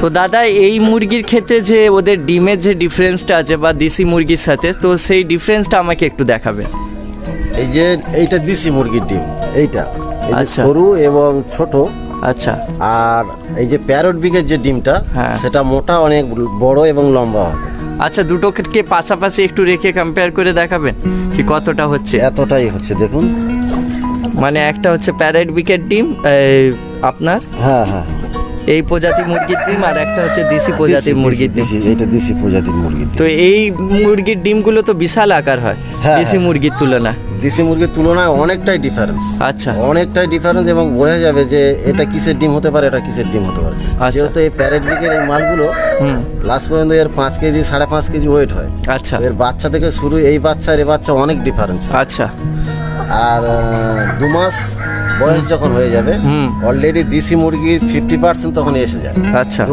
তো দাদা এই মুরগির ক্ষেত্রে যে ওদের ডিমের যে ডিফারেন্সটা আছে বা দেশি মুরগির সাথে, তো সেই ডিফারেন্সটা আমাকে একটু দেখাবেন। এই যে এইটা দেশি মুরগির ডিম, এইটা এই যে আচ্ছা। সরু এবং ছোট। আচ্ছা আর এই যে প্যারট বিগের যে ডিমটা, হ্যাঁ। সেটা মোটা অনেক বড় এবং লম্বা হবে। আচ্ছা, দুটোকে পাশাপাশি একটু রেখে কম্পেয়ার করে দেখাবেন কি কতটা হচ্ছে। এতটাই হচ্ছে দেখুন। মানে একটা হচ্ছে প্যারেট বিকেট ডিম আপনার হ্যাঁ হ্যাঁ, এই প্রজাতি মুরগির ডিম, আর একটা হচ্ছে দেশি প্রজাতির মুরগির ডিম। এটা দেশি প্রজাতির মুরগির ডিম। তো এই মুরগির ডিমগুলো তো বিশাল আকার হয় হ্যাঁ, দেশি হ্যাঁ। মুরগির তুলনায়। দেশি মুরগির তুলনায় অনেকটাই ডিফারেন্স, আচ্ছা অনেকটাই ডিফারেন্স, এবং বোঝা যাবে যে এটা কিসের ডিম হতে পারে, এটা কিসের ডিম হতে পারে। আচ্ছা। যেহেতু এই প্যারেট বিগের এই মালগুলো হুম লাস্ট পর্যন্ত এর 5 কেজি 5.5 কেজি ওয়েট হয়। আচ্ছা এর বাচ্চা থেকে শুরু, এই বাচ্চা আর এই বাচ্চা অনেক ডিফারেন্স। আচ্ছা আর 2 মাস বয়স যখন হয়ে যাবে, হুম। অলরেডি দেশি মুরগির 50% তখন এসে যায়। আচ্ছা